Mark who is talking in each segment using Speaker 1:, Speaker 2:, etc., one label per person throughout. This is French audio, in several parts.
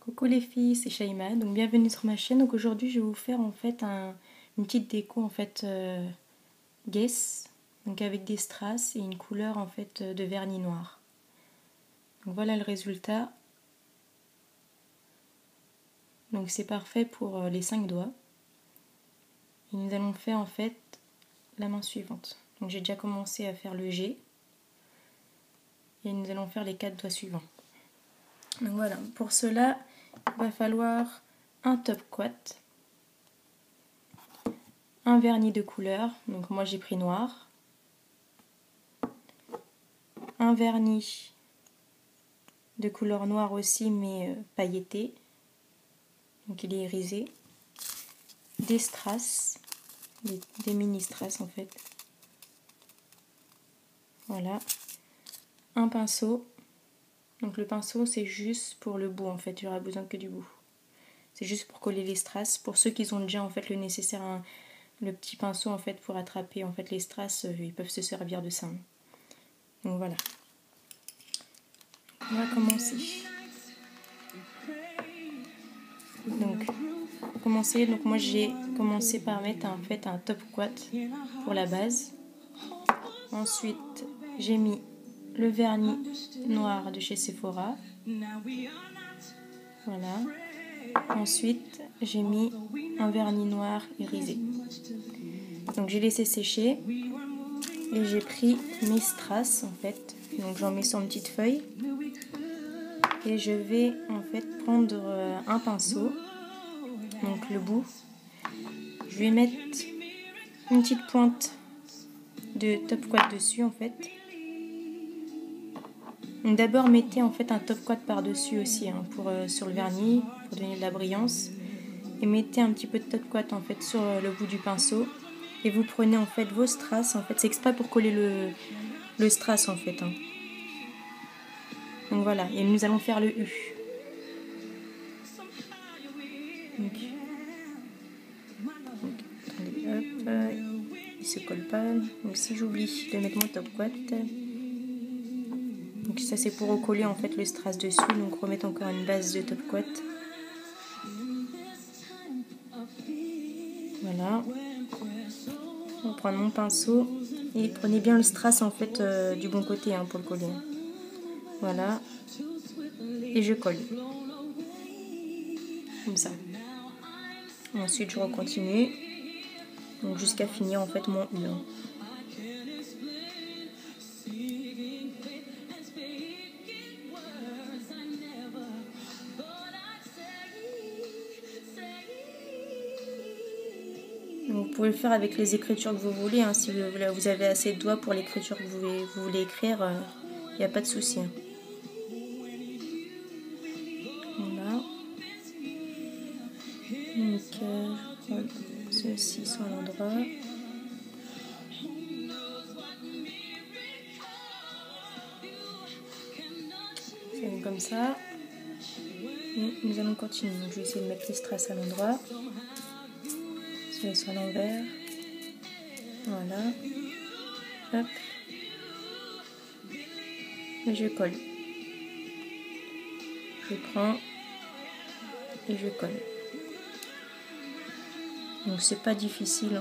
Speaker 1: Coucou les filles, c'est Shaima, donc bienvenue sur ma chaîne. Donc aujourd'hui je vais vous faire en fait une petite déco en fait Guess, donc avec des strass et une couleur en fait de vernis noir. Donc voilà le résultat. Donc c'est parfait pour les 5 doigts. Et nous allons faire en fait la main suivante. Donc j'ai déjà commencé à faire le G. Et nous allons faire les 4 doigts suivants. Donc voilà, pour cela il va falloir un top quat, un vernis de couleur, donc moi j'ai pris noir, un vernis de couleur noire aussi mais pailleté, donc il est irisé, des strass, des mini strass en fait, voilà, un pinceau, donc le pinceau c'est juste pour le bout en fait, il n'y aura besoin que du bout, c'est juste pour coller les strass, pour ceux qui ont déjà en fait le nécessaire, le petit pinceau en fait pour attraper en fait les strass, ils peuvent se servir de ça. Donc voilà. On va commencer. Donc moi j'ai commencé par mettre en fait un top quat pour la base. Ensuite j'ai mis le vernis noir de chez Sephora. Voilà. Ensuite j'ai mis un vernis noir irisé. Donc j'ai laissé sécher et j'ai pris mes strass en fait. Donc j'en mets sur une petite feuille. Et je vais en fait prendre un pinceau, donc le bout. Je vais mettre une petite pointe de top quat dessus en fait. Donc d'abord mettez en fait un top quat par dessus aussi pour sur le vernis pour donner de la brillance. Et mettez un petit peu de top quat en fait sur le bout du pinceau. Et vous prenez en fait vos strass en fait. C'est exprès pour coller le strass en fait. Donc voilà. Et nous allons faire le U. Donc, attendez, hop, il se colle pas. Donc si j'oublie de mettre mon top quat, donc ça c'est pour recoller en fait le strass dessus. Donc remettre encore une base de top quat. Voilà. On va prendre mon pinceau et prenez bien le strass en fait du bon côté pour le coller. Voilà. Et je colle. Comme ça. Et ensuite je recontinue. Donc jusqu'à finir en fait mon U. Donc, vous pouvez le faire avec les écritures que vous voulez. Si vous avez assez de doigts pour l'écriture que vous voulez écrire, il n'y a pas de souci. Voilà. Donc je prends ceci sur l'endroit. C'est comme ça. Et nous allons continuer. Donc, je vais essayer de mettre les strass à l'endroit. Je vais sur l'envers. Voilà. Hop. Et je colle. Je prends et je colle. Donc c'est pas difficile.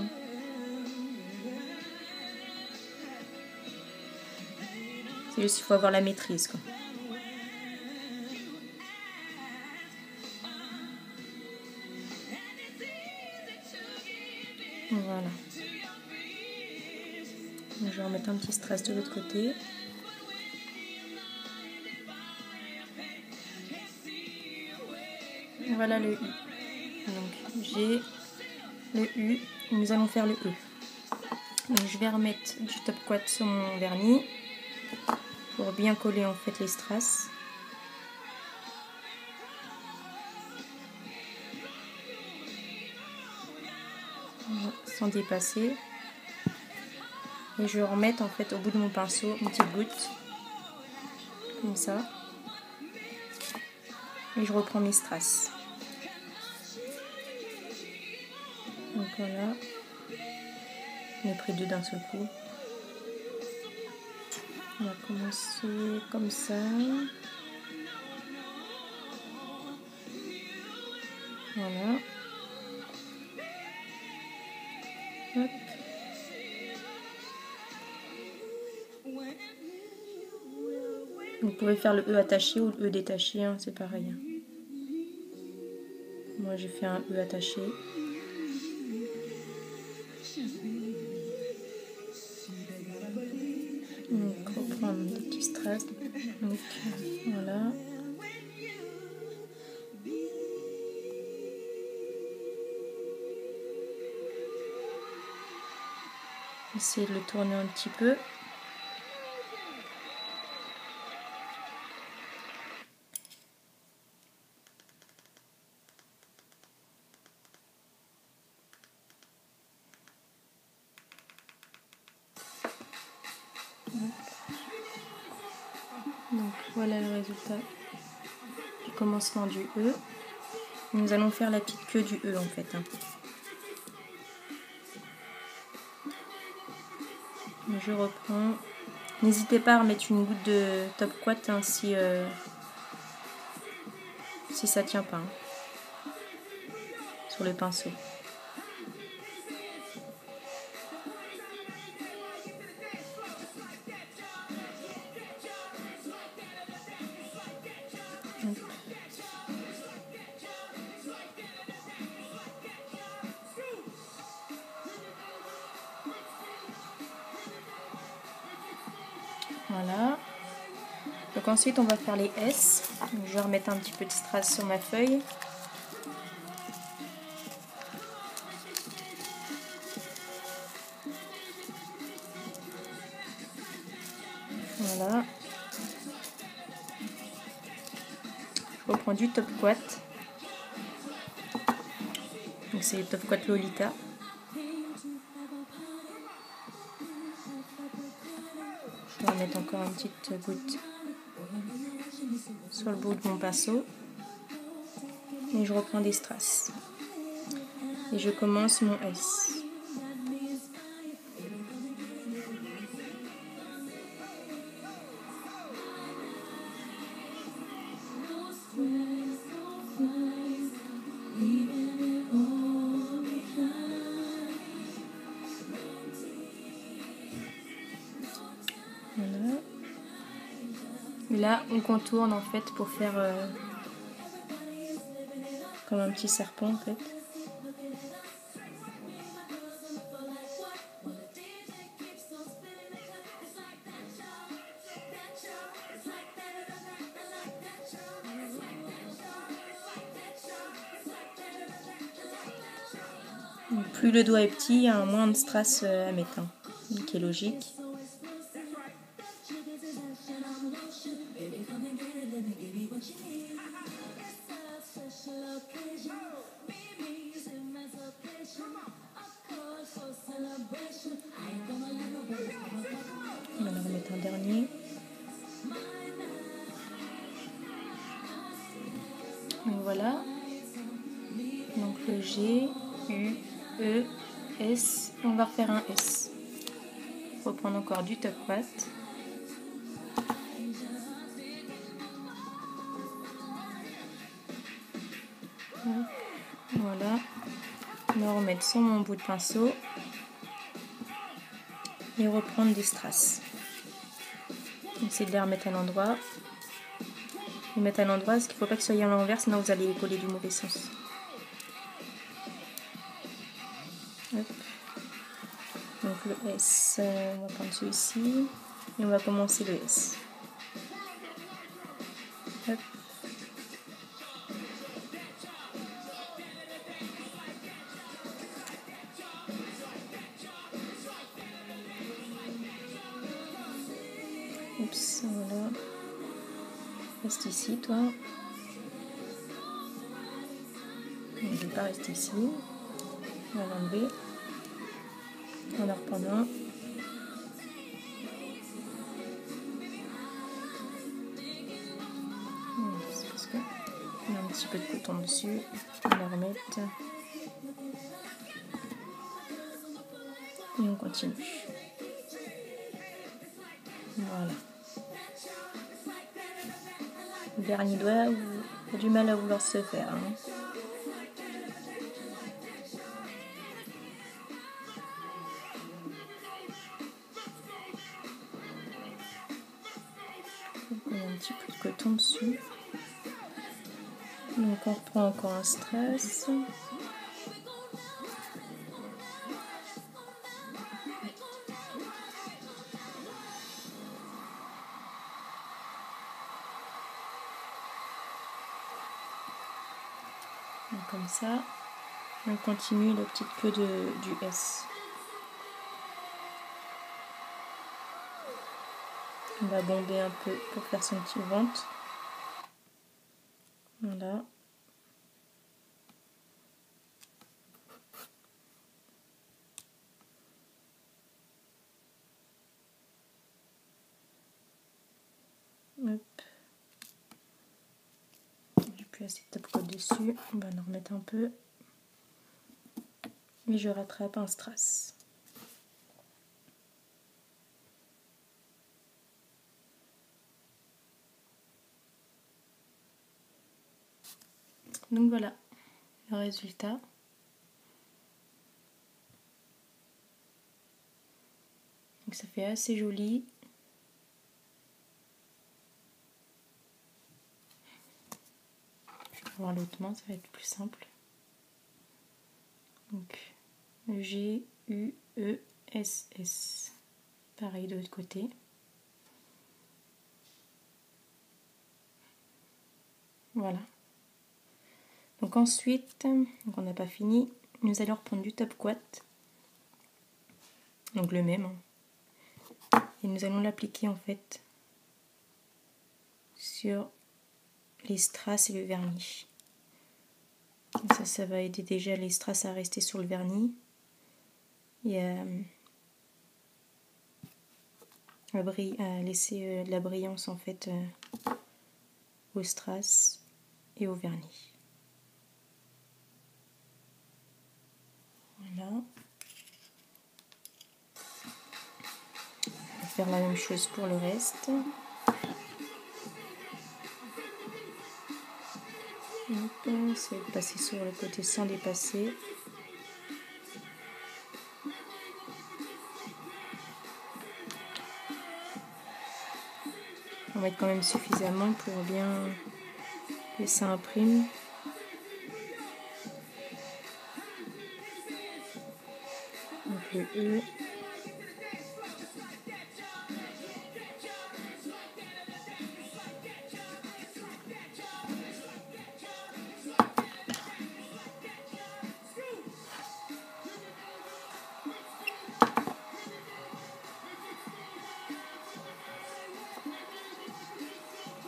Speaker 1: C'est juste qu'il faut avoir la maîtrise, quoi. Voilà. Donc, je vais remettre un petit strass de l'autre côté. Voilà le U. Donc j'ai le U. Nous allons faire le E. Donc je vais remettre du top quat sur mon vernis pour bien coller en fait les strass. Sans dépasser. Et je vais remettre en fait au bout de mon pinceau une petite goutte. Comme ça. Et je reprends mes strass. Donc voilà. J'en ai pris 2 d'un seul coup. On va commencer comme ça. Voilà. Hop. Vous pouvez faire le E attaché ou le E détaché, hein, c'est pareil. Moi j'ai fait un E attaché. Donc reprendre des petits strass. Donc voilà. Essayez de le tourner un petit peu. Donc voilà le résultat du commencement du E. Nous allons faire la petite queue du E en fait. Je reprends. N'hésitez pas à remettre une goutte de top quat hein, si ça tient pas sur le pinceau. Voilà. Donc ensuite on va faire les S. Donc, je vais remettre un petit peu de strass sur ma feuille. Voilà. Je reprends du top quat. Donc c'est le top quat Lolita. Je vais en mettre encore une petite goutte sur le bout de mon pinceau. Et je reprends des strass. Et je commence mon S. Voilà. Et là, on contourne en fait pour faire comme un petit serpent en fait. Donc, plus le doigt est petit, moins de strass à mettre, qui est logique. On va en remettre un dernier. Donc voilà. Donc le G, U, E, S. On va refaire un S. Reprendre encore du top quat. Voilà. On va remettre sur mon bout de pinceau. Et reprendre des strass. Essayez de les remettre à l'endroit. Les mettre à l'endroit parce qu'il ne faut pas que ce soit à l'envers, sinon vous allez les coller du mauvais sens. Hop. Donc le S, on va prendre celui-ci. Et on va commencer le S. Hop. Oups, voilà. Reste ici, toi. Je ne vais pas rester ici. On va l'enlever. On en reprend un. C'est parce qu'il y a un petit peu de coton dessus. On va remettre. Et on continue. Voilà. Le dernier doigt a du mal à vouloir se faire. dessus. Donc on reprend encore un strass. Donc comme ça, on continue la petite queue du S. On va bomber un peu pour faire son petit ventre. Voilà. Hop. J'ai plus assez de top coat dessus. On va en remettre un peu. Et je rattrape un strass. Donc voilà le résultat. Donc ça fait assez joli. Je vais voir l'autre main, ça va être plus simple. Donc G, U, E, S, S. Pareil de l'autre côté. Voilà. Donc ensuite, donc on n'a pas fini, nous allons reprendre du top coat. Donc le même. Et nous allons l'appliquer en fait sur les strass et le vernis. Ça va aider déjà les strass à rester sur le vernis et à laisser de la brillance en fait au strass et au vernis. Voilà. On va faire la même chose pour le reste. Hop, ça va passer sur le côté sans dépasser. On va mettre quand même suffisamment pour bien que ça imprime. Donc le E.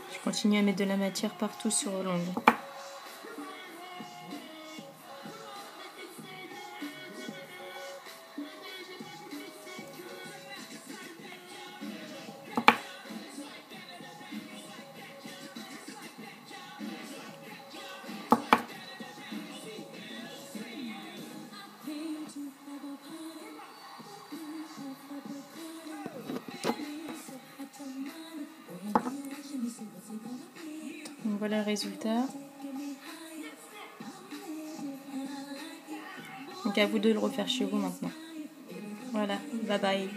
Speaker 1: Je continue à mettre de la matière partout sur l'ongle. Donc voilà le résultat. Donc à vous de le refaire chez vous maintenant. Voilà, bye bye.